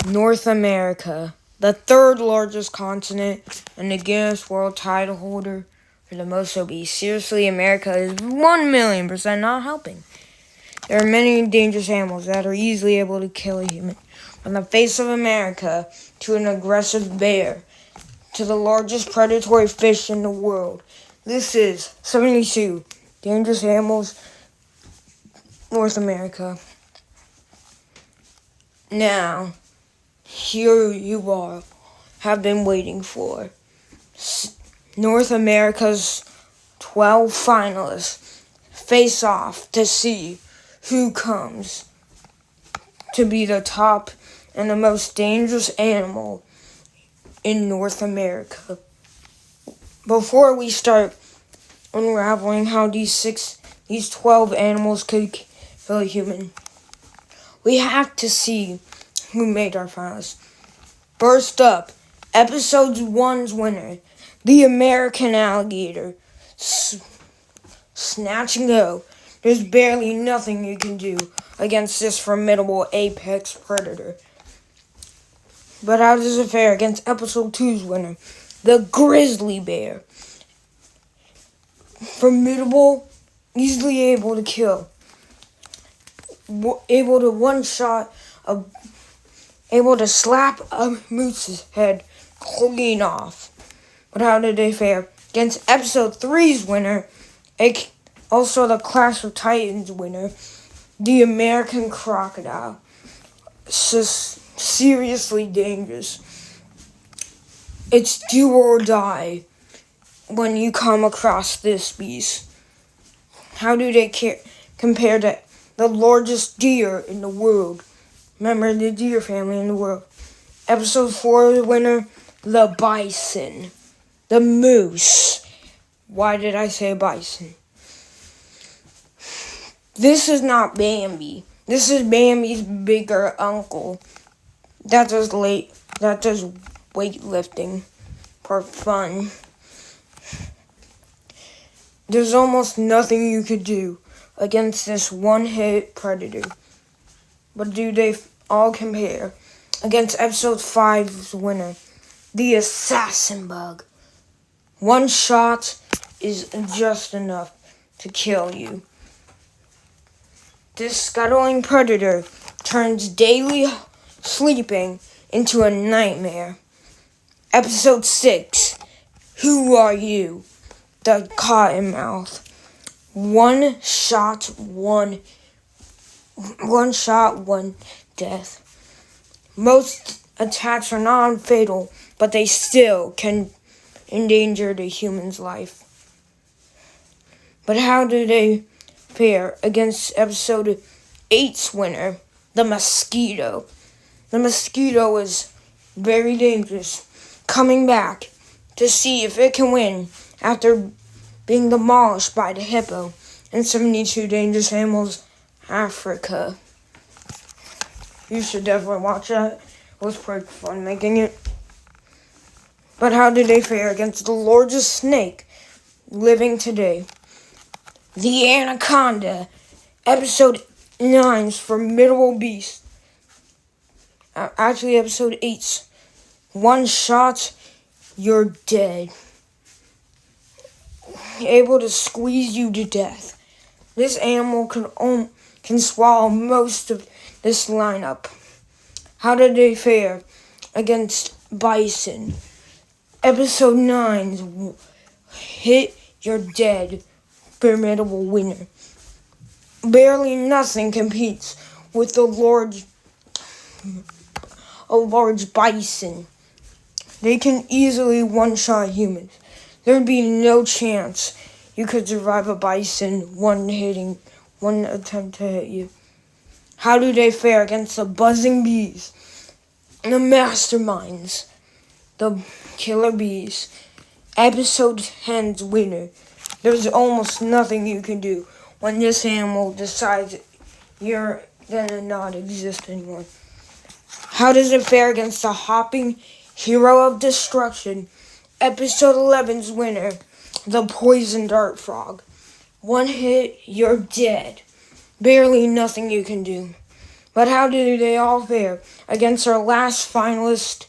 North America, the third largest continent and the Guinness World title holder for the most obese. Seriously, America is 1,000,000% not helping. There are many dangerous animals that are easily able to kill a human. From the face of America to an aggressive bear to the largest predatory fish in the world. This is 72 dangerous animals, North America. Now, here you are, have been waiting for. North America's 12 finalists face off to see who comes to be the top and the most dangerous animal in North America. Before we start unraveling how these 12 animals could kill a human, we have to see who made our finalists. First up, episode 1's winner, the American alligator. Snatch and go. There's barely nothing you can do against this formidable apex predator. But how does it fare against episode 2's winner, the grizzly bear? Formidable, easily able to kill. Able to one-shot, able to slap a moose's head clean off. But how did they fare against episode 3's winner, also the Clash of Titans winner, the American crocodile? Seriously dangerous. It's do or die when you come across this beast. How do they compare to the largest deer in the world? Remember the deer family in the world. Episode 4 winner, the bison. The moose. Why did I say bison? This is not Bambi. This is Bambi's bigger uncle. That does weightlifting for fun. There's almost nothing you could do against this one-hit predator. But do they all compare against episode 5's winner, the assassin bug? One shot is just enough to kill you. This scuttling predator turns daily sleeping into a nightmare. Episode 6, who are you? The Cottonmouth. One shot, one death. Most attacks are non-fatal, but they still can endanger the human's life. But how do they fare against episode 8's winner, the mosquito? The mosquito is very dangerous, coming back to see if it can win after being demolished by the hippo in 72 Dangerous Animals Africa. You should definitely watch that. It was pretty fun making it. But how did they fare against the largest snake living today? The anaconda. Episode 9's formidable beast. Actually, episode 8's one shot, you're dead. Able to squeeze you to death. This animal can swallow most of this lineup. How did they fare against Bison? Episode 9's hit, you're dead. Formidable winner. Barely nothing competes with a large bison. They can easily one-shot humans. There'd be no chance you could survive a bison one attempt to hit you. How do they fare against the buzzing bees, the masterminds, the killer bees? Episode 10's winner. There's almost nothing you can do when this animal decides you're gonna not exist anymore. How does it fare against the hopping hero of destruction? Episode 11's winner, the poison dart frog. One hit, you're dead. Barely nothing you can do. But how did they all fare against our last finalist,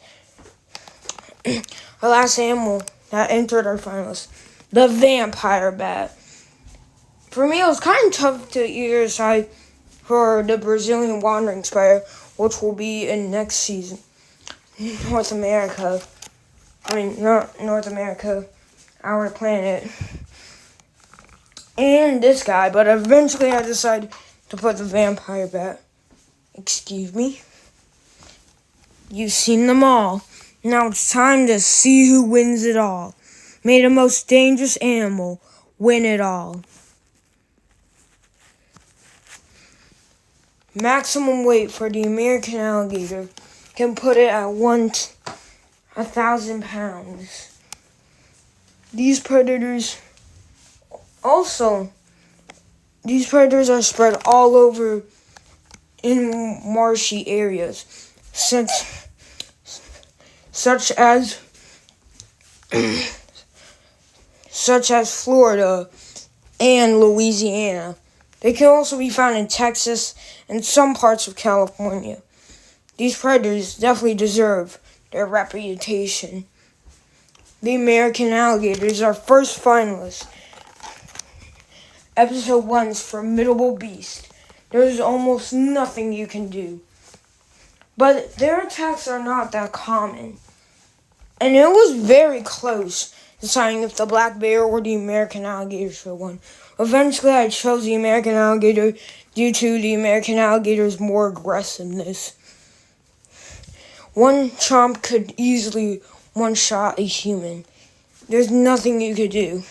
our last animal that entered our finalists, the vampire bat? For me, it was kind of tough to either side for the Brazilian wandering spider, which will be in next season. North America. Not North America, our planet. And this guy, but eventually I decided to put the vampire bat. Excuse me? You've seen them all. Now it's time to see who wins it all. May the most dangerous animal win it all. Maximum weight for the American alligator can put it at 1,000 pounds. These predators are spread all over in marshy areas, such as Florida and Louisiana. They can also be found in Texas and some parts of California. These predators definitely deserve their reputation. The American alligator is our first finalist. Episode 1's Formidable Beast. There's almost nothing you can do. But their attacks are not that common. And it was very close deciding if the black bear or the American alligator should win. Eventually, I chose the American alligator due to the American alligator's more aggressiveness. One chomp could easily one-shot a human. There's nothing you could do.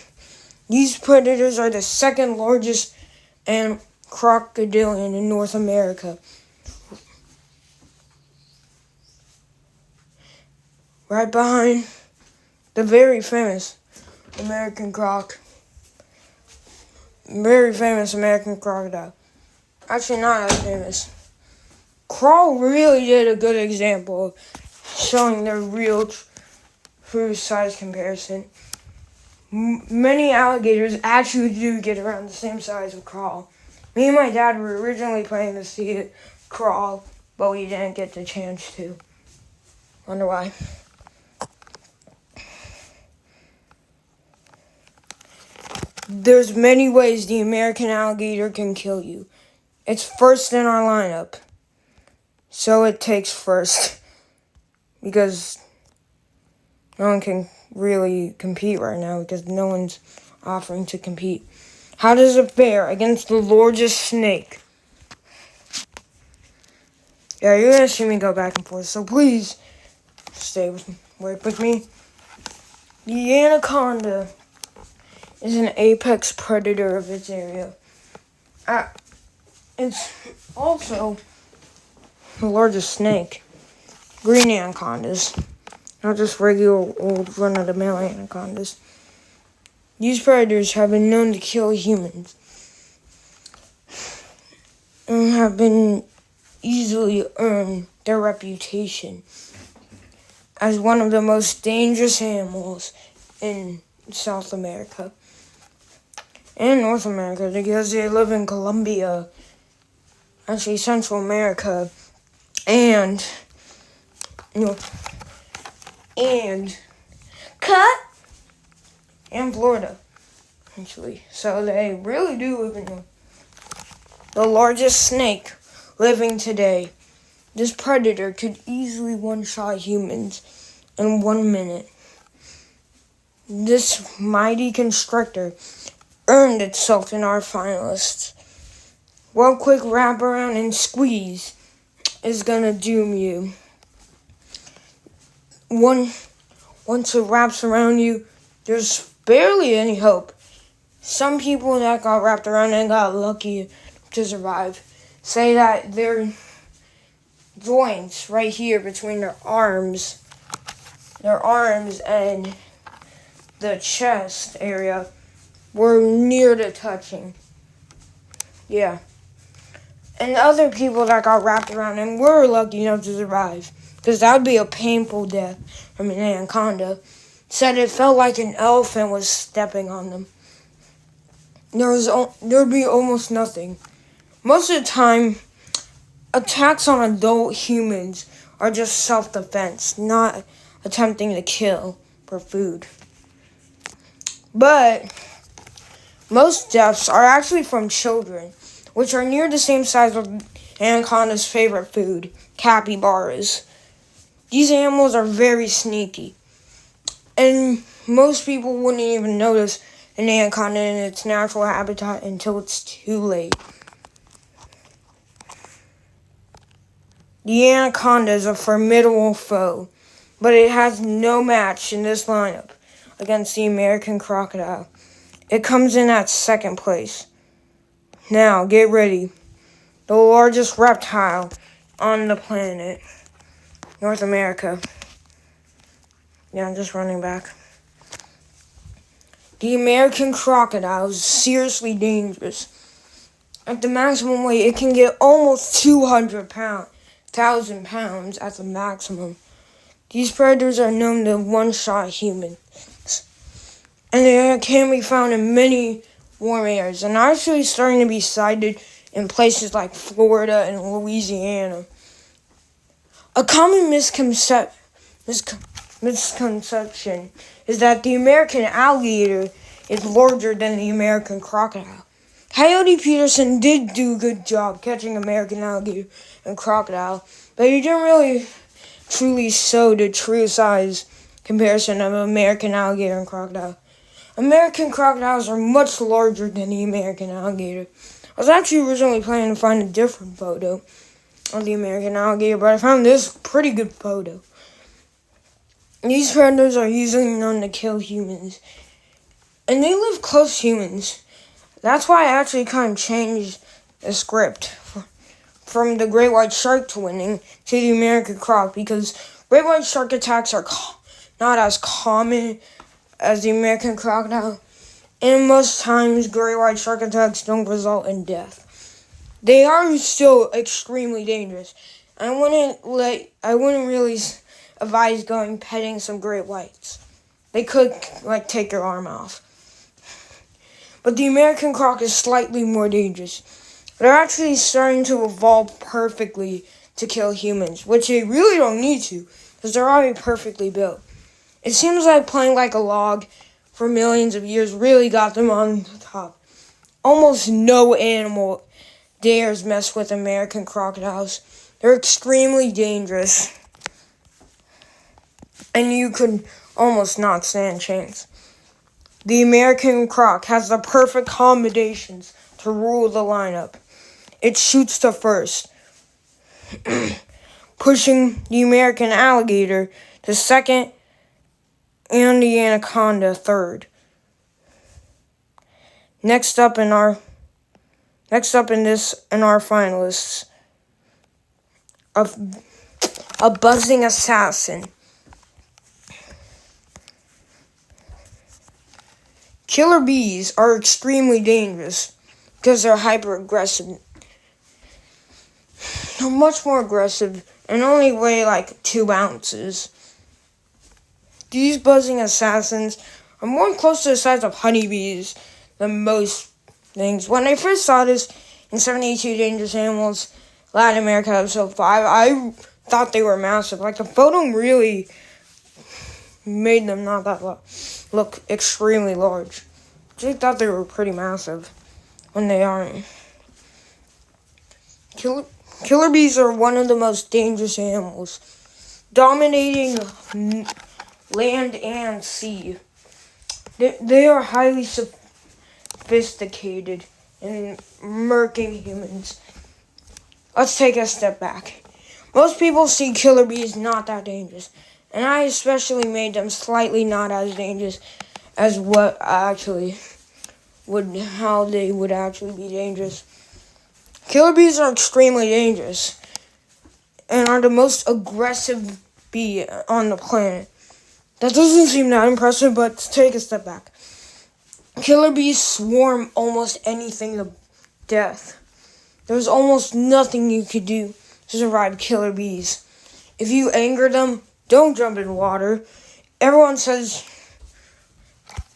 These predators are the second largest and crocodilian in North America. Right behind the very famous American crocodile. Actually, not as famous. Crawl really did a good example of showing their real true size comparison. Many alligators actually do get around the same size of Crawl. Me and my dad were originally planning to see it crawl, but we didn't get the chance to. Wonder why. There's many ways the American alligator can kill you. It's first in our lineup. So it takes first. Because no one can really compete right now because no one's offering to compete. How does it fare against the largest snake? Yeah, you're going to see me go back and forth, so please work with me. The anaconda is an apex predator of its area. It's also the largest snake. Green anacondas, not just regular old run-of-the-mill anacondas. These predators have been known to kill humans and have been easily earned their reputation as one of the most dangerous animals in South America and North America because they live in Colombia, actually Central America, and Florida, actually. So they really do live in the largest snake living today. This predator could easily one-shot humans in 1 minute. This mighty constrictor earned itself in our finalists. One quick wrap around and squeeze is gonna doom you. Once it wraps around you, there's barely any hope. Some people that got wrapped around and got lucky to survive say that their joints right here between their arms and the chest area were near to touching. Yeah. And other people that got wrapped around and were lucky enough to survive, because that would be a painful death from an anaconda, said it felt like an elephant was stepping on them. There'd be almost nothing. Most of the time, attacks on adult humans are just self-defense, not attempting to kill for food. But most deaths are actually from children, which are near the same size of anaconda's favorite food, capybaras. These animals are very sneaky, and most people wouldn't even notice an anaconda in its natural habitat until it's too late. The anaconda is a formidable foe, but it has no match in this lineup against the American crocodile. It comes in at second place. Now, get ready. The largest reptile on the planet, North America. Yeah, I'm just running back. The American crocodile is seriously dangerous. At the maximum weight, it can get almost 200,000 pounds at the maximum. These predators are known to one-shot humans, and they can be found in many warm areas, and are actually starting to be sighted in places like Florida and Louisiana. A common misconception is that the American alligator is larger than the American crocodile. Coyote Peterson did do a good job catching American alligator and crocodile, but he didn't really truly show the true size comparison of American alligator and crocodile. American crocodiles are much larger than the American alligator. I was actually originally planning to find a different photo of the American alligator, but I found this pretty good photo. These predators are usually known to kill humans, and they live close to humans. That's why I actually kind of changed the script from the great white shark to winning to the American croc, because great white shark attacks are not as common as the American crocodile, and most times great white shark attacks don't result in death. They are still extremely dangerous. I wouldn't really advise going petting some great whites. They could take your arm off. But the American croc is slightly more dangerous. They're actually starting to evolve perfectly to kill humans, which they really don't need to, because they're already perfectly built. It seems like playing like a log for millions of years really got them on the top. Almost no animal dares mess with American crocodiles. They're extremely dangerous, and you could almost not stand a chance. The American croc has the perfect combinations to rule the lineup. It shoots to first, pushing the American alligator to second and the anaconda third. Next up in our finalists, a buzzing assassin. Killer bees are extremely dangerous because they're hyper-aggressive. They're much more aggressive and only weigh 2 ounces. These buzzing assassins are more close to the size of honeybees than most things. When I first saw this in 72 Dangerous Animals Latin America episode 5, I thought they were massive. The photo really made them not that look extremely large. I thought they were pretty massive when they aren't. Killer bees are one of the most dangerous animals, dominating land and sea. They are highly sophisticated in murking humans. Let's take a step back. Most people see killer bees not that dangerous, and I especially made them slightly not as dangerous as how they would actually be dangerous. Killer bees are extremely dangerous and are the most aggressive bee on the planet. That doesn't seem that impressive, but take a step back. Killer bees swarm almost anything to death. There's almost nothing you could do to survive killer bees. If you anger them, don't jump in water. Everyone says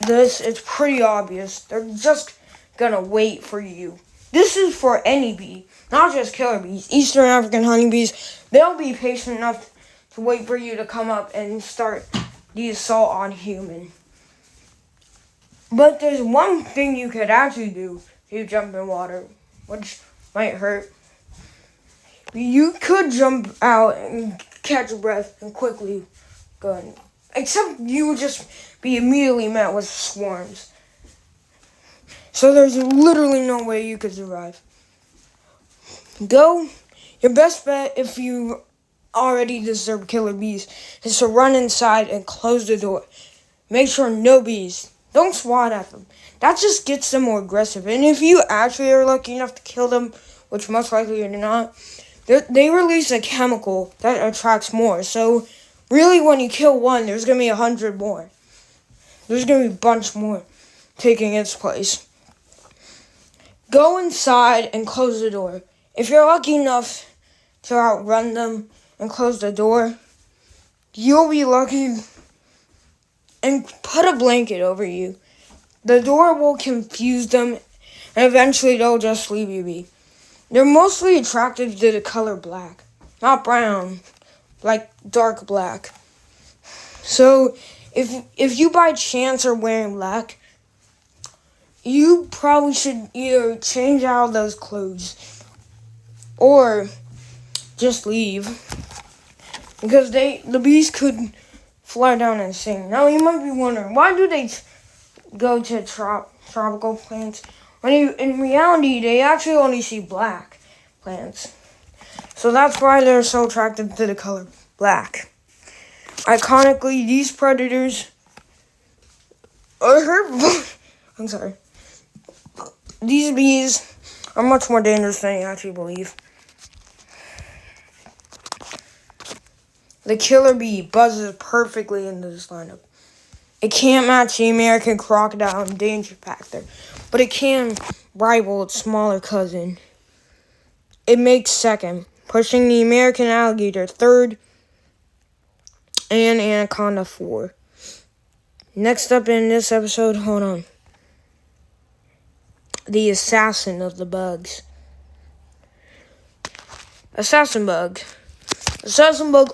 this, it's pretty obvious. They're just gonna wait for you This is for any bee, not just killer bees. Eastern African honeybees, they'll be patient enough to wait for you to come up and start the assault on human. But there's one thing you could actually do if you jump in water, which might hurt. You could jump out and catch a breath and quickly go in. Except you would just be immediately met with swarms. So there's literally no way you could survive. Your best bet if you already disturb killer bees is to run inside and close the door. Make sure no bees. Don't swat at them. That just gets them more aggressive. And if you actually are lucky enough to kill them, which most likely you're not, they release a chemical that attracts more. So really when you kill one, there's going to be 100 more. There's going to be a bunch more taking its place. Go inside and close the door. If you're lucky enough to outrun them and close the door, you'll be lucky. And put a blanket over you. The door will confuse them, and eventually they'll just leave you be. They're mostly attracted to the color black, not brown, like dark black. So if you by chance are wearing black, you probably should either change out those clothes or just leave, because the bees could fly down and sing. Now you might be wondering, why do they go to tropical plants when in reality they actually only see black plants? So that's why they're so attracted to the color black. Iconically, these predators are hurtful. I'm sorry. These bees are much more dangerous than you actually believe. The killer bee buzzes perfectly into this lineup. It can't match the American crocodile in danger factor, but it can rival its smaller cousin. It makes second, pushing the American alligator third and anaconda 4. Next up in this episode, hold on. The assassin of the bugs. Assassin bug,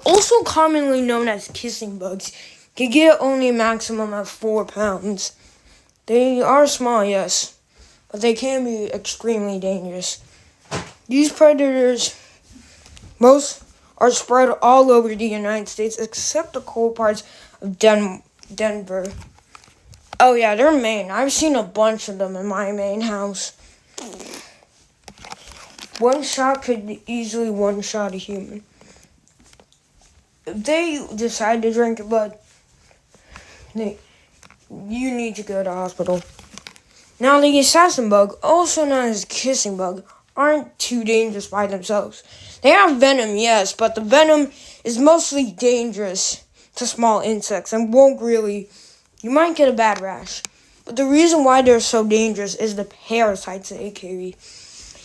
also commonly known as kissing bugs, can get only a maximum of 4 pounds. They are small, yes, but they can be extremely dangerous. These predators, most are spread all over the United States except the cold parts of Denver. Oh yeah, they're Maine. I've seen a bunch of them in my Maine house. One shot could easily one-shot a human. If they decide to drink your blood, you need to go to hospital. Now, the assassin bug, also known as kissing bug, aren't too dangerous by themselves. They have venom, yes, but the venom is mostly dangerous to small insects and you might get a bad rash. But the reason why they're so dangerous is the parasites they carry.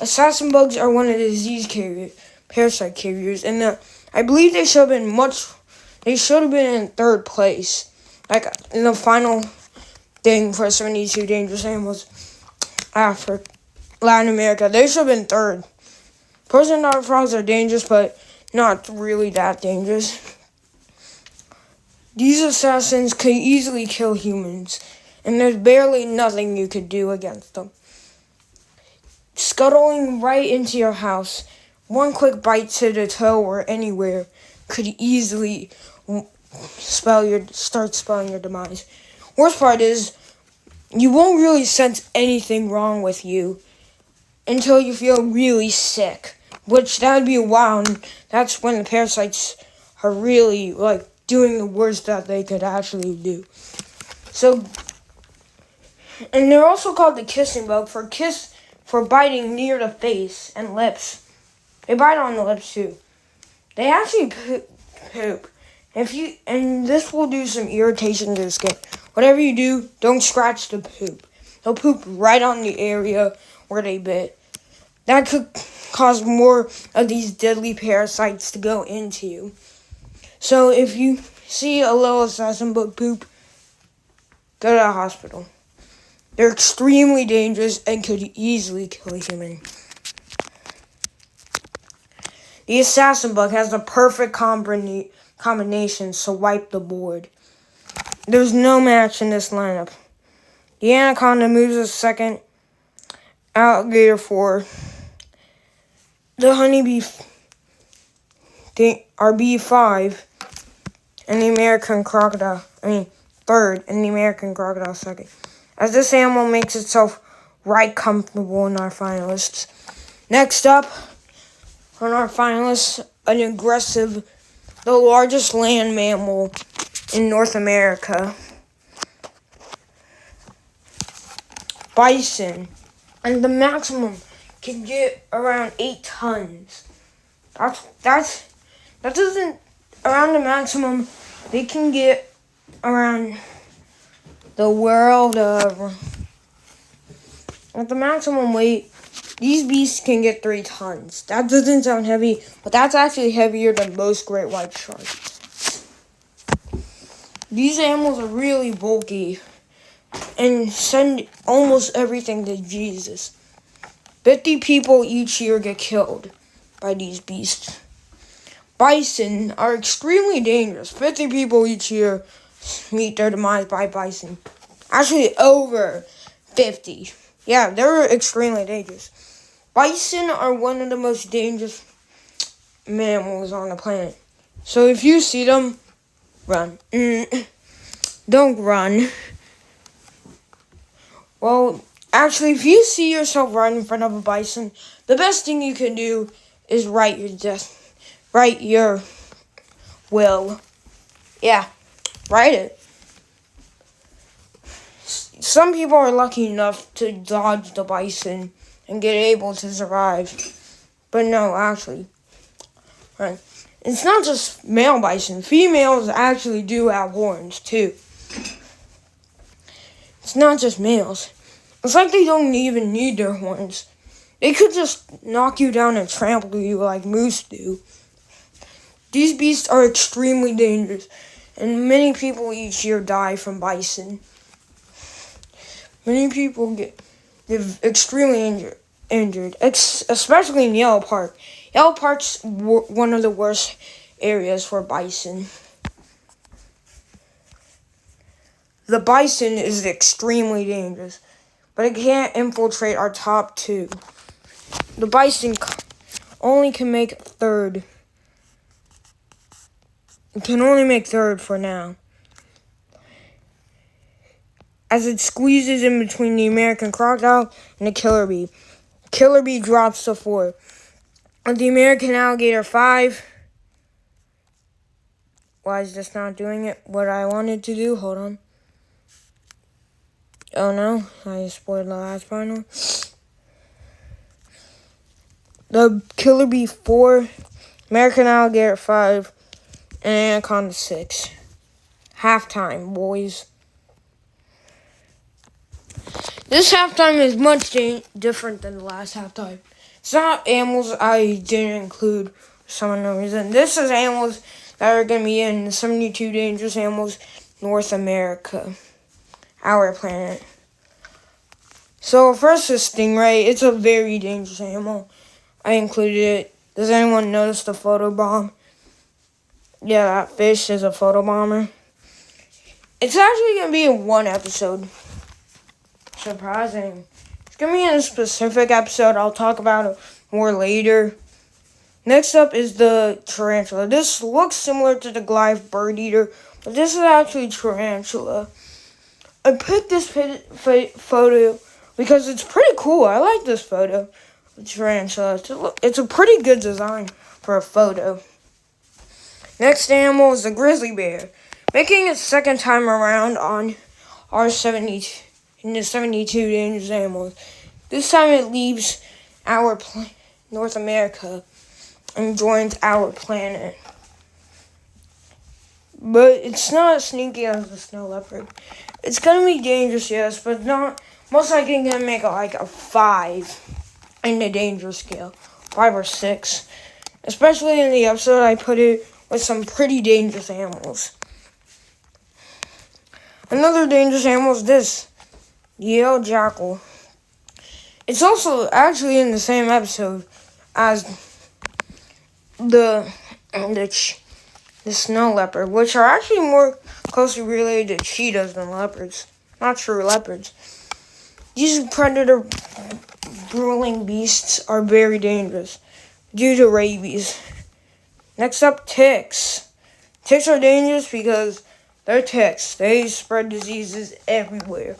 Assassin bugs are one of the parasite carriers, and I believe they should have been in third place. Like, in the final thing for 72 dangerous animals after Latin America, they should have been third. Poison dart frogs are dangerous, but not really that dangerous. These assassins could easily kill humans, and there's barely nothing you could do against them. Scuttling right into your house, one quick bite to the toe or anywhere could easily start spelling your demise. Worst part is, you won't really sense anything wrong with you until you feel really sick, which that would be a while, and that's when the parasites are really, doing the worst that they could actually do. So, and they're also called the kissing bug for biting near the face and lips. They bite on the lips too. They actually poop. And this will do some irritation to the skin. Whatever you do, don't scratch the poop. They'll poop right on the area where they bit. That could cause more of these deadly parasites to go into you. So if you see a little assassin bug poop, go to the hospital. They're extremely dangerous and could easily kill a human. The assassin bug has the perfect combinations to wipe the board. There's no match in this lineup. The anaconda moves a second, alligator 4, the honeybee are B5, and the American crocodile, third, and the American crocodile second. As this animal makes itself right comfortable in our finalists. Next up, on our finalists, an aggressive, the largest land mammal in North America. Bison, and the maximum can get around 8 tons. That doesn't, around the maximum, they can get around the world of, at the maximum weight, these beasts can get 3 tons. That doesn't sound heavy, but that's actually heavier than most great white sharks. These animals are really bulky and send almost everything to Jesus. 50 people each year get killed by these beasts. Bison are extremely dangerous. 50 people each year meet their demise by bison. Actually, over 50. Yeah, they're extremely dangerous. Bison are one of the most dangerous mammals on the planet. So if you see them, run. Don't run. Well, actually, if you see yourself run in front of a bison, the best thing you can do is write your will. Yeah, write it. Some people are lucky enough to dodge the bison and get able to survive. But no, actually, right. It's not just male bison. Females actually do have horns, too. It's not just males. It's like they don't even need their horns. They could just knock you down and trample you like moose do. These beasts are extremely dangerous, and many people each year die from bison. Many people get extremely injured, especially in Yellow Park. Yellow Park's one of the worst areas for bison. The bison is extremely dangerous, but it can't infiltrate our top 2. The bison only can make third. It can only make third for now, as it squeezes in between the American crocodile and the killer bee. Killer bee drops to 4. And the American alligator 5. Why is this not doing it? What I wanted to do? Hold on. Oh no, I spoiled the last final. The killer bee 4, American alligator 5, and anaconda 6. Halftime, boys. This halftime is much different than the last halftime. It's not animals I didn't include for some unknown reason. This is animals that are going to be in 72 Dangerous Animals North America, our planet. So first is stingray. It's a very dangerous animal. I included it. Does anyone notice the photobomb? Yeah, that fish is a photobomber. It's actually going to be in one episode. Surprising. It's going to be in a specific episode. I'll talk about it more later. Next up is the tarantula. This looks similar to the Goliath bird eater, but this is actually tarantula. I picked this photo because it's pretty cool. I like this photo of tarantula. It's a pretty good design for a photo. Next animal is the grizzly bear, making its second time around on our 72 in the 72 Dangerous Animals. This time it leaves our North America and joins our planet. But it's not as sneaky as the snow leopard. It's gonna be dangerous, yes, but not most likely gonna make it like a 5 in the danger scale, 5 or 6. Especially in the episode, I put it with some pretty dangerous animals. Another dangerous animal is this. the yellow jackal. It's also actually in the same episode as the snow leopard, which are actually more closely related to cheetahs than leopards. Not true leopards. These predator ruling beasts are very dangerous due to rabies. Next up, ticks. Ticks are dangerous because they're ticks. They spread diseases everywhere.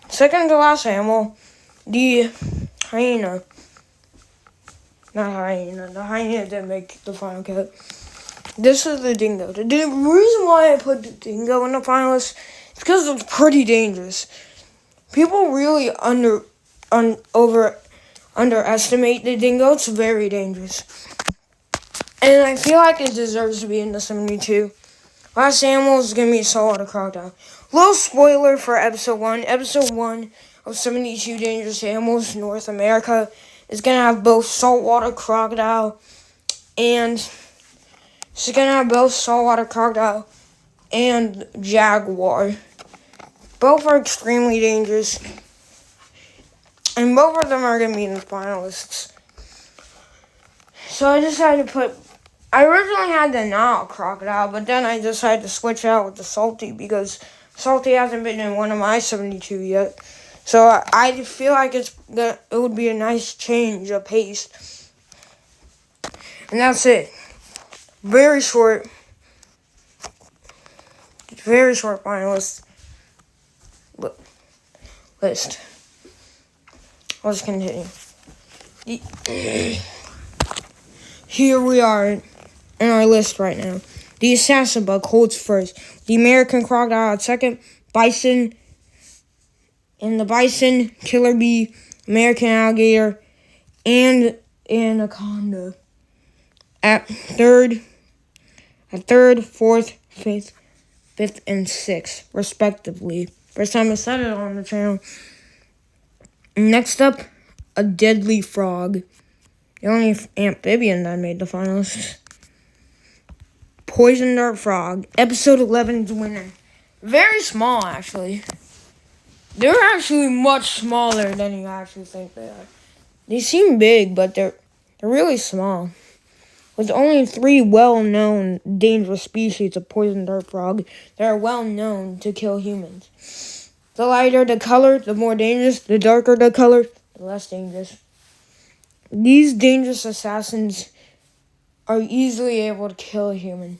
Second to last animal, the hyena. Not hyena. The hyena didn't make the final cut. This is the dingo. The reason why I put the dingo in the finalists is because it's pretty dangerous. People really underestimate the dingo. It's very dangerous. And I feel like it deserves to be in the 72. Last animal is going to be saltwater crocodile. Little spoiler for episode 1. Episode 1 of 72 Dangerous Animals North America is going to have both saltwater crocodile and jaguar. Both are extremely dangerous. And both of them are going to be in the finalists. So I decided to I originally had the Nile crocodile, but then I decided to switch out with the salty because salty hasn't been in one of my 72 yet. So I feel like it would be a nice change of pace. And that's it. Very short finalist list. Let's continue. Here we are in our list right now. The assassin bug holds first. The American crocodile at second. Bison and the bison, killer bee, American alligator, and anaconda at third, fourth, fifth, and sixth, respectively. First time I said it on the channel. Next up, a deadly frog. The only amphibian that made the finalists. Poison dart frog. Episode 11's winner. Very small, actually. They're actually much smaller than you actually think they are. They seem big, but they're really small. With only 3 well-known dangerous species of poison dart frog that are well-known to kill humans. The lighter the color, the more dangerous. The darker the color, the less dangerous. These dangerous assassins are easily able to kill a human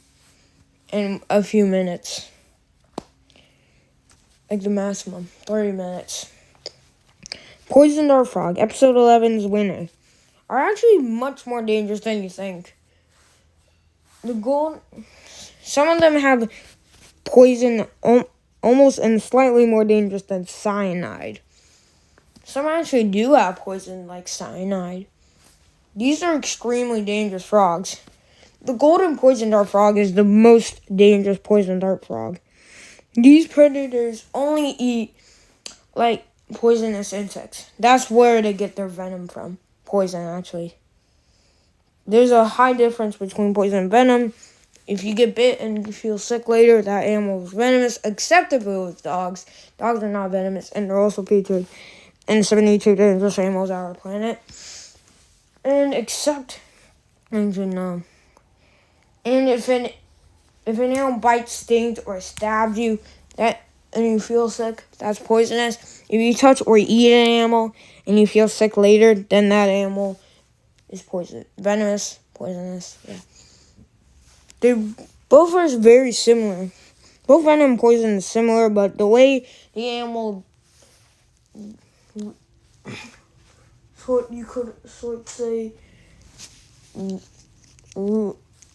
in a few minutes. Like the maximum, 30 minutes. Poison dart frog, episode 11's winner, are actually much more dangerous than you think. Some of them have poison almost and slightly more dangerous than cyanide. Some actually do have poison like cyanide. These are extremely dangerous frogs. The golden poison dart frog is the most dangerous poison dart frog. These predators only eat like poisonous insects. That's where they get their venom from. Poison, actually. There's a high difference between poison and venom. If you get bit and you feel sick later, that animal is venomous, except if it was dogs. Dogs are not venomous, and they're also featured in 72 Dangerous Animals on our planet. And if an animal bites, stings, or stabs you, and you feel sick, that's poisonous. If you touch or eat an animal and you feel sick later, then that animal is venomous, poisonous. Yeah, they both are very similar. Both venom and poison is similar, but the way the animal, what you could say,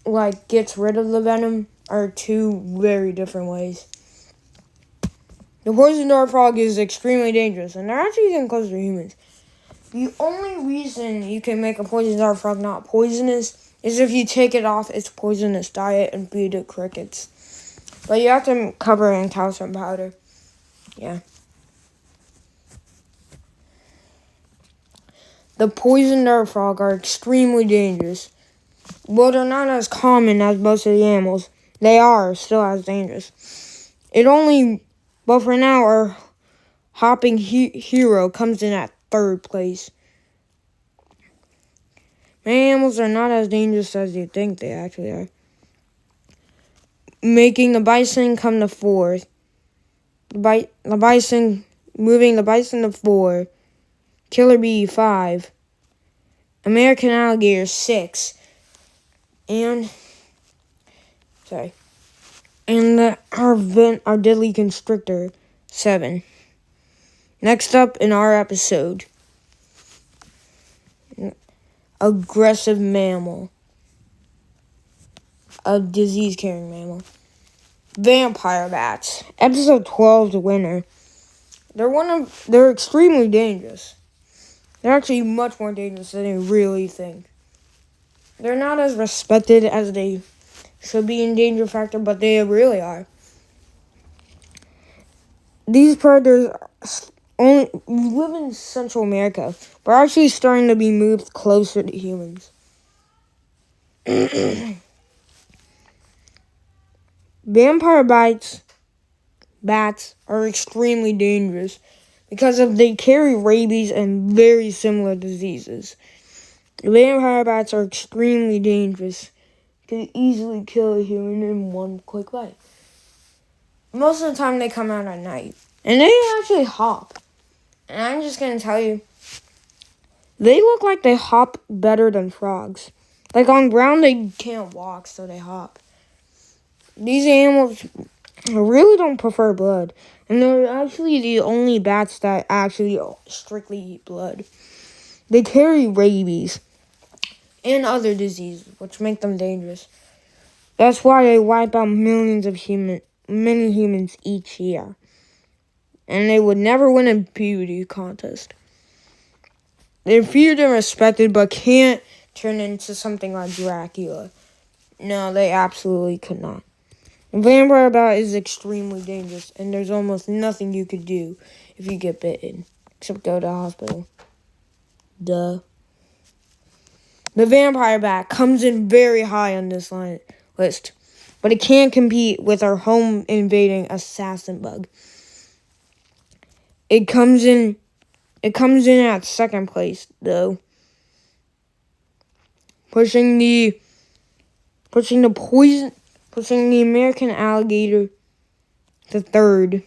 like gets rid of the venom are 2 very different ways. The poison dart frog is extremely dangerous, and they're actually getting close to humans. The only reason you can make a poison dart frog not poisonous is if you take it off its poisonous diet and feed it crickets. But you have to cover it in calcium powder. Yeah. The poison dart frog are extremely dangerous. Well, they're not as common as most of the animals. They are still as dangerous. But for now are hopping hero comes in at 3rd place. Many animals are not as dangerous as you think they actually are, making the bison come to 4th. Moving the bison to 4. Killer bee 5. American alligator 6. And our deadly constrictor 7. Next up in our episode, aggressive mammal, a disease-carrying mammal. Vampire bats. Episode 12's winner. They're extremely dangerous. They're actually much more dangerous than you really think. They're not as respected as they should be in danger factor, but they really are. These predators only live in Central America, but are actually starting to be moved closer to humans. Vampire bats are extremely dangerous because they carry rabies and very similar diseases. Vampire bats are extremely dangerous. Can easily kill a human in one quick bite. Most of the time they come out at night. And they actually hop. And I'm just going to tell you, they look like they hop better than frogs. Like on ground they can't walk, so they hop. These animals really don't prefer blood. And they're actually the only bats that actually strictly eat blood. They carry rabies and other diseases, which make them dangerous. That's why they wipe out millions of many humans each year. And they would never win a beauty contest. They're feared and respected, but can't turn into something like Dracula. No, they absolutely could not. A vampire bat is extremely dangerous, and there's almost nothing you could do if you get bitten, except go to the hospital. Duh. The vampire bat comes in very high on this list, but it can't compete with our home-invading assassin bug. It comes in at 2nd place, though, pushing the American alligator to 3rd.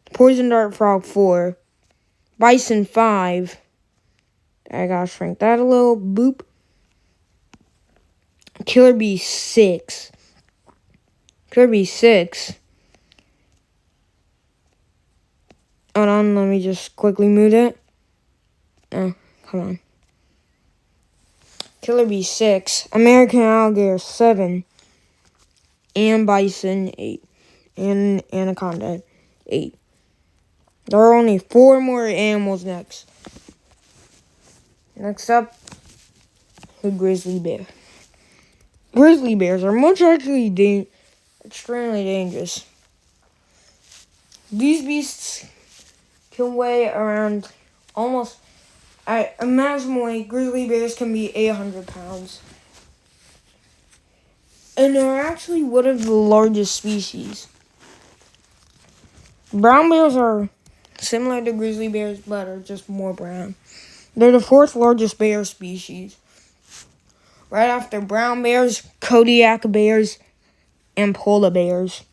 The poison dart frog 4. Bison 5. I gotta shrink that a little. Boop. Killer bee 6. Hold on, let me just quickly move that. Oh, come on. Killer bee 6. American alligator 7. And bison 8. And anaconda 8. There are only 4 more animals next. Next up, the grizzly bear. Grizzly bears are extremely dangerous. These beasts can weigh around maximally, grizzly bears can be 800 pounds. And they're actually one of the largest species. Brown bears are similar to grizzly bears, but are just more brown. They're the 4th largest bear species. Right after brown bears, Kodiak bears, and polar bears,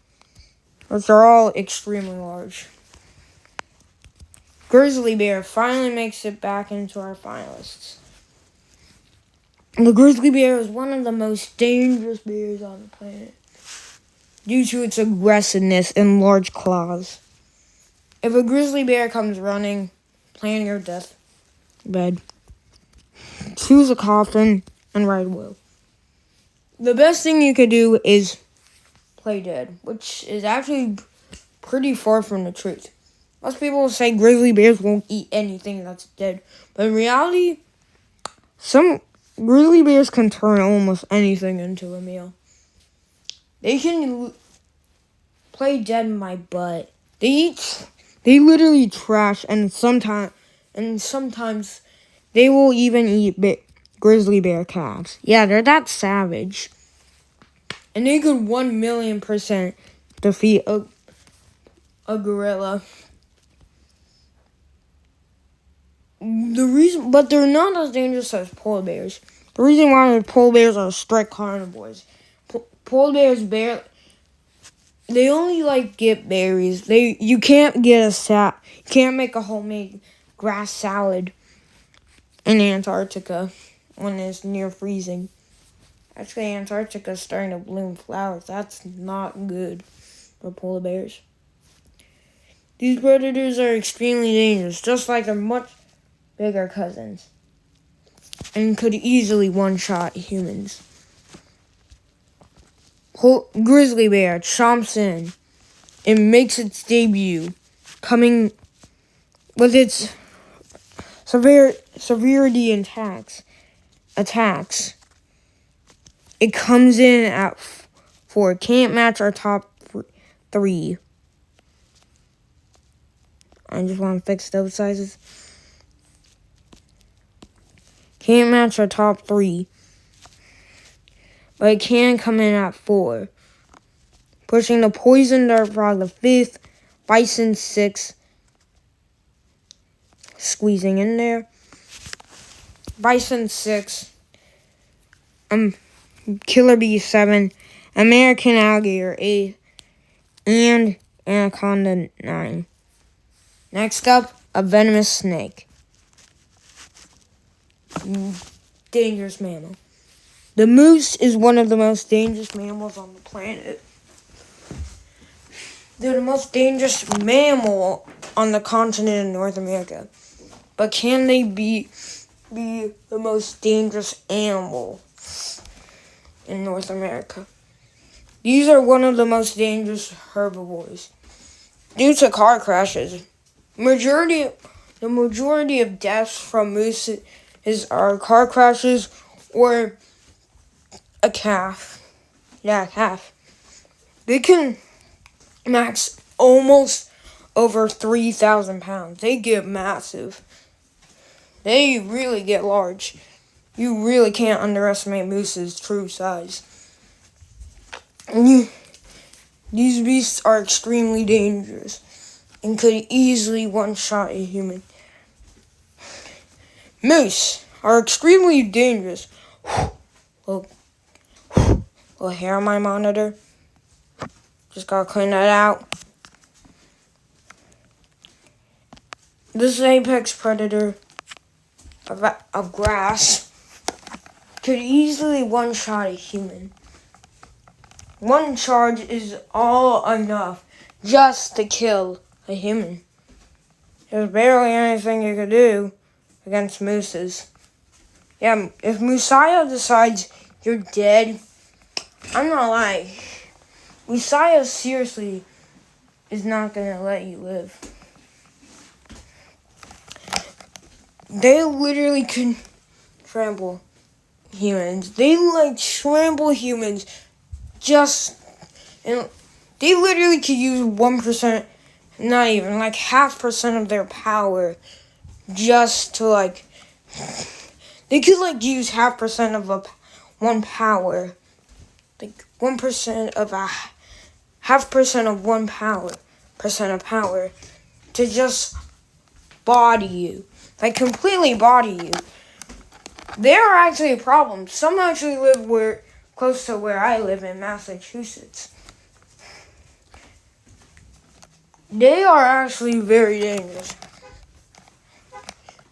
which are all extremely large. Grizzly bear finally makes it back into our finalists. The grizzly bear is one of the most dangerous bears on the planet due to its aggressiveness and large claws. If a grizzly bear comes running, plan your death bed. Choose a coffin and write a will. The best thing you could do is play dead, which is actually pretty far from the truth. Most people say grizzly bears won't eat anything that's dead, but in reality, some grizzly bears can turn almost anything into a meal. They can play dead in my butt. They literally trash, and sometimes they will even eat grizzly bear calves. Yeah, they're that savage. And they could 1,000,000% defeat a gorilla But they're not as dangerous as polar bears. The reason why polar bears are strict carnivores. Polar bears they only get berries. You can't get you can't make a homemade grass salad in Antarctica when it's near freezing. Actually, Antarctica is starting to bloom flowers. That's not good for polar bears. These predators are extremely dangerous, just like their much bigger cousins, and could easily one-shot humans. Grizzly bear chomps in and makes its debut, coming with its severity and attacks. It comes in at 4. Can't match our top 3. I just want to fix those sizes. Can't match our top 3. But it can come in at 4. Pushing the poison dart frog to 5th. Bison 6th. Squeezing in there. Bison 6. Killer bee 7. American alligator 8. And anaconda 9. Next up, a venomous snake. Dangerous mammal. The moose is one of the most dangerous mammals on the planet. They're the most dangerous mammal on the continent of North America. But can they be the most dangerous animal in North America? These are one of the most dangerous herbivores. Due to car crashes, the majority of deaths from moose are car crashes or a calf. Yeah, a calf. They can max almost over 3,000 pounds. They get massive. They really get large. You really can't underestimate moose's true size. These beasts are extremely dangerous and could easily one-shot a human. Moose are extremely dangerous. Little hair on my monitor. Just gotta clean that out. This apex predator of grass could easily one-shot a human. One charge is all enough just to kill a human. There's barely anything you could do against mooses. Yeah, if Messiah decides you're dead, I'm not lying. Messiah seriously is not gonna let you live. They literally can trample humans. They trample humans and they literally could use 1%, not even, 0.5% of their power just to, they could, use 0.5% of one power. 1% of 0.5% of 1% of power to just body you. Completely body you. They are actually a problem. Some actually live close to where I live in Massachusetts. They are actually very dangerous.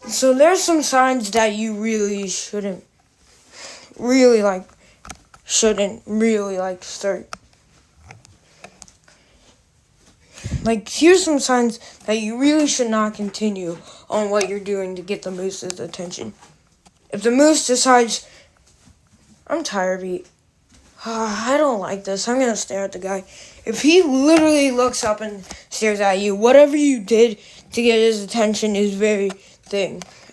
So there's some signs that you really shouldn't start. Here's some signs that you really should not continue on what you're doing to get the moose's attention. If the moose decides, I'm tired of eating, I don't like this, I'm going to stare at the guy. If he literally looks up and stares at you, whatever you did to get his attention is a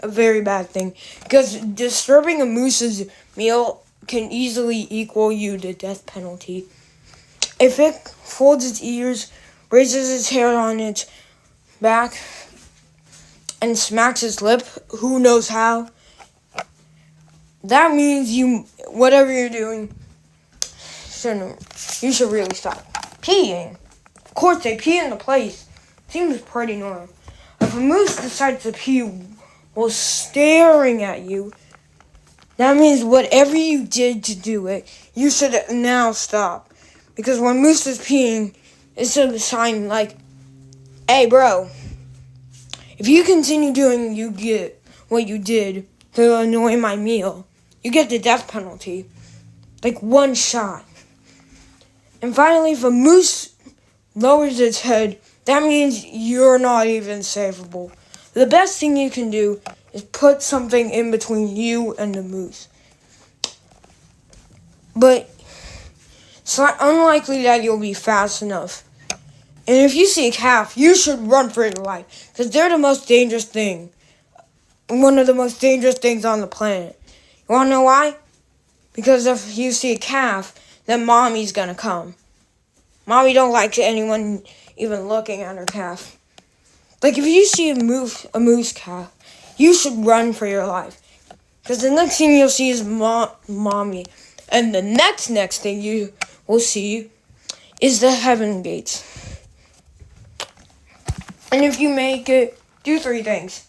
very bad thing. Because disturbing a moose's meal can easily equal you to death penalty. If it folds its ears, raises its hair on its back, and smacks its lip, who knows how, that means whatever you're doing, you should really stop. Peeing. Of course, they pee in the place. Seems pretty normal. If a moose decides to pee while staring at you, that means whatever you did to do it, you should now stop. Because when Moose is peeing, it's a sign like, hey bro, if you continue doing what you did to annoy my meal, you get the death penalty. Like 1 shot. And finally, if a moose lowers its head, that means you're not even savable. The best thing you can do is put something in between you and the moose. But it's not unlikely that you'll be fast enough. And if you see a calf, you should run for your life. Because they're the most dangerous thing. One of the most dangerous things on the planet. You want to know why? Because if you see a calf, then mommy's gonna come. Mommy don't like anyone even looking at her calf. Like if you see a moose calf, you should run for your life. Because the next thing you'll see is mommy. And the next thing you will see is the heaven gates. And if you make it, do 3 things.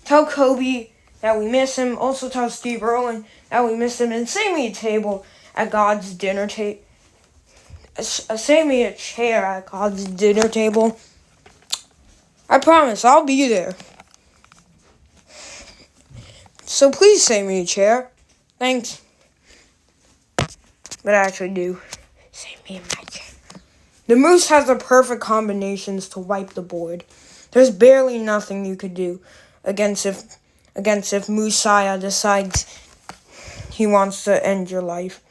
Tell Kobe that we miss him. Also tell Steve Irwin that we miss him. And save me a table at God's dinner table. Save me a chair at God's dinner table. I promise, I'll be there. So please save me a chair. Thanks. But I actually do. Save me my chair. The moose has the perfect combinations to wipe the board. There's barely nothing you could do against if Musaya decides he wants to end your life.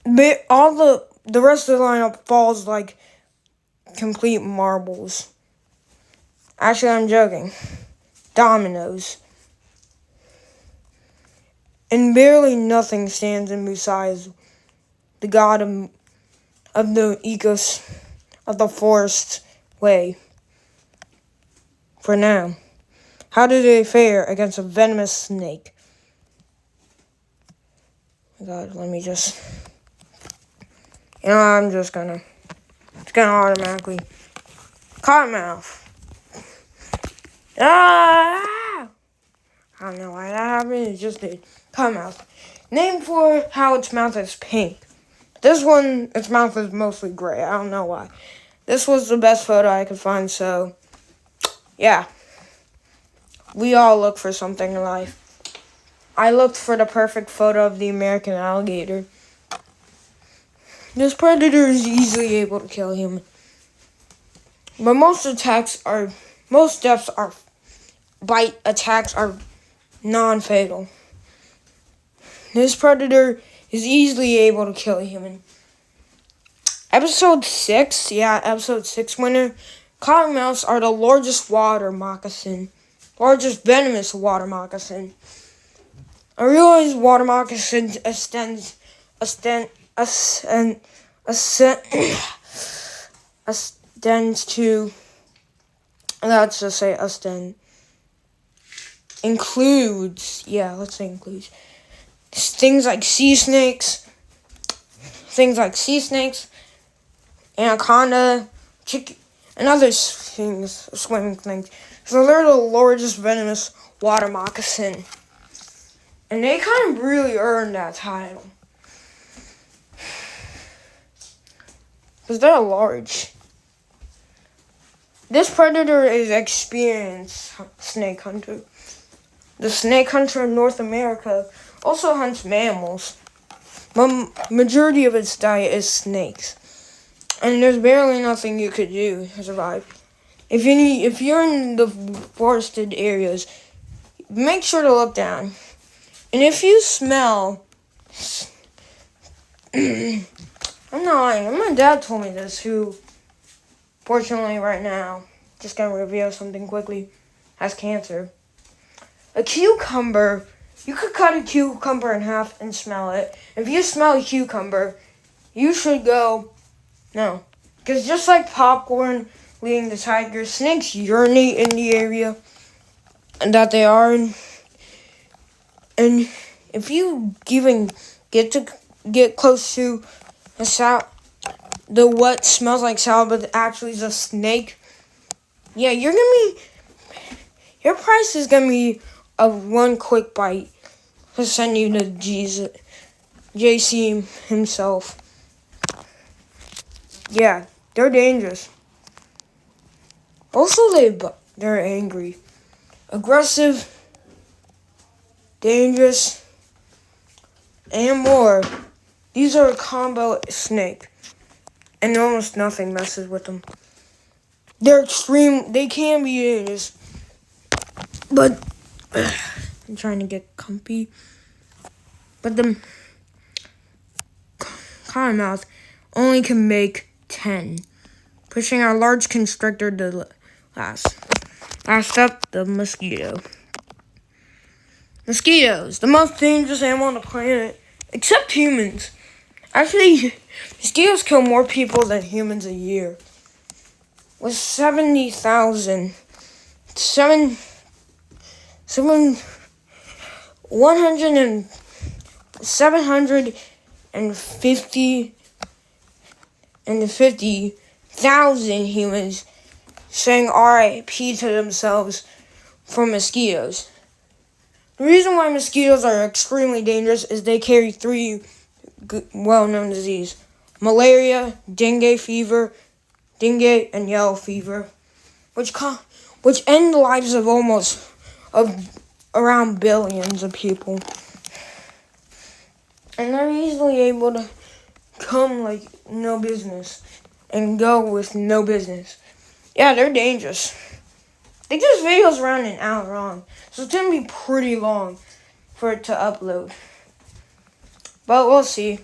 But all the rest of the lineup falls like complete marbles. Actually, I'm joking. Dominoes. And barely nothing stands in Musaya's, the god of the forest way. For now. How do they fare against a venomous snake? Oh my God, let me just... I'm just gonna... It's gonna automatically... Cottonmouth. Ah! I don't know why that happened, it just did. Cottonmouth. Named for how its mouth is pink. This one, its mouth is mostly gray. I don't know why. This was the best photo I could find, so... Yeah. We all look for something in life. I looked for the perfect photo of the American alligator. This predator is easily able to kill a human. But most bite attacks are non-fatal. This predator is easily able to kill a human. Episode 6 winner. Cottonmouths are the largest venomous water moccasin. I realize water moccasins extends to, let's just say extend, includes, let's say includes, things like sea snakes, anaconda, chicken, and other things, swimming things. So they're the largest venomous water moccasin. And they kind of really earned that title. Because they're large. This predator is experienced snake hunter. The snake hunter in North America also hunts mammals. But majority of its diet is snakes. And there's barely nothing you could do to survive. If you're in the forested areas, make sure to look down. And if you smell... I'm not lying. My dad told me this, who, fortunately right now, just gonna reveal something quickly, has cancer. A cucumber, you could cut a cucumber in half and smell it. If you smell a cucumber, you should go, no. Because just like popcorn leading the tiger, snakes urinate in the area that they are in. And if you even get close to what smells like salad, but actually is a snake, you're gonna be Your price is gonna be a one quick bite to send you to JC himself. Yeah, they're dangerous. Also, they're angry, aggressive, dangerous, and more. These are a combo snake, and almost nothing messes with them. They're extreme. They can be dangerous, but I'm trying to get comfy. But the Cottonmouth only can make 10, pushing our large constrictor to last. Last up, the mosquito. Mosquitoes, the most dangerous animal on the planet, except humans. Actually, mosquitoes kill more people than humans a year. With 70,000, 750,000 humans saying RIP to themselves from mosquitoes. The reason why mosquitoes are extremely dangerous is they carry 3 well-known diseases: malaria, dengue, and yellow fever, which end the lives of around billions of people. And they're easily able to come like no business and go with no business. Yeah, they're dangerous. They do videos around an hour long, so it's going to be pretty long for it to upload. But we'll see.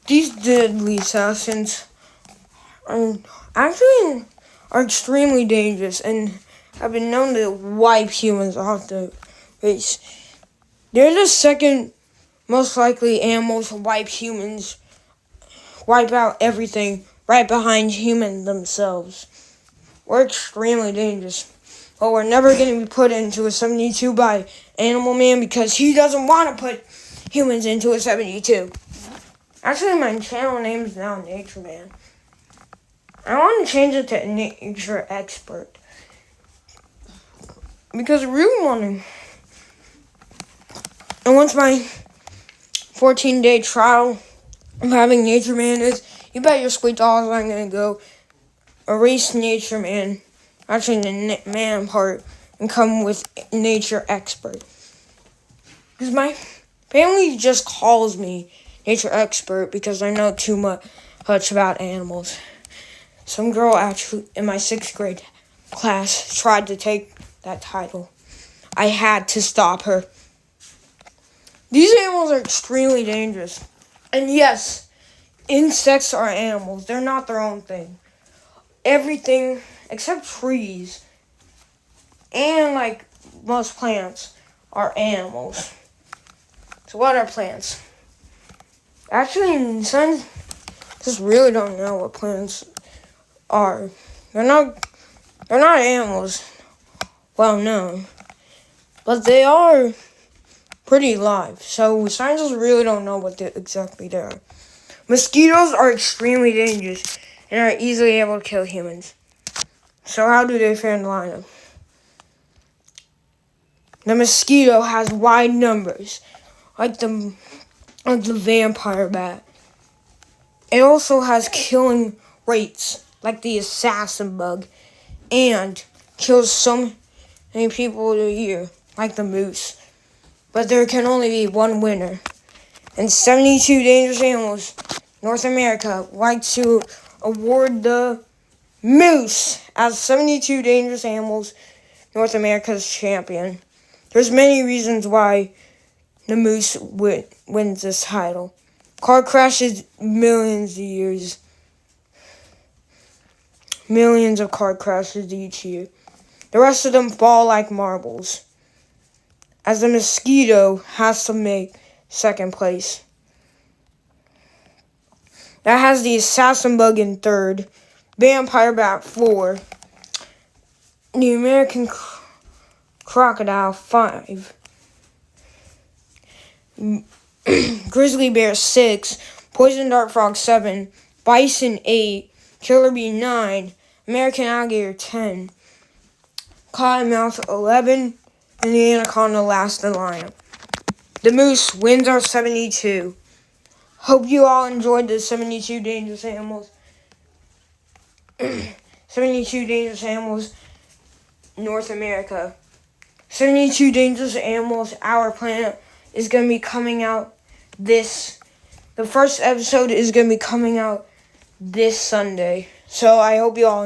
These deadly assassins are extremely dangerous and have been known to wipe humans off the face. They're the second most likely animals to wipe out everything right behind humans themselves. We're extremely dangerous. But we're never going to be put into a 72 by Animal Man because he doesn't want to put humans into a 72. Actually, my channel name is now Nature Man. I want to change it to Nature Expert. Because I really want to. And once my 14-day trial of having Nature Man is, you bet your sweet dollars I'm going to go erase Nature Man, actually the man part, and come with Nature Expert. Because my family just calls me Nature Expert because I know too much about animals. Some girl actually in my 6th grade class tried to take that title. I had to stop her. These animals are extremely dangerous. And yes, insects are animals. They're not their own thing. Everything except trees and like most plants are animals. So what are plants? Actually, scientists really don't know what plants are. They're not animals, well known, but they are pretty alive. So scientists really don't know what exactly they are. Mosquitoes are extremely dangerous and are easily able to kill humans. So how do they fare in the lineup? The mosquito has wide numbers, like the vampire bat. It also has killing rates, like the assassin bug, and kills so many people a year, like the moose. But there can only be one winner. And 72 dangerous animals, North America, like to award the moose as 72 dangerous animals, North America's champion. There's many reasons why the moose wins this title. Car crashes millions of years. Millions of car crashes each year. The rest of them fall like marbles, as the mosquito has to make 2nd place. That has the assassin bug in 3rd, vampire bat 4, the American crocodile 5, grizzly bear 6, poison dart frog 7, bison 8, killer bee 9, American alligator 10, Cottonmouth 11, and the anaconda last the lineup. The moose wins our 72. Hope you all enjoyed the 72 dangerous animals. 72 dangerous animals, North America. 72 dangerous animals, our planet, is going to be coming out the first episode is going to be coming out this Sunday. So I hope you all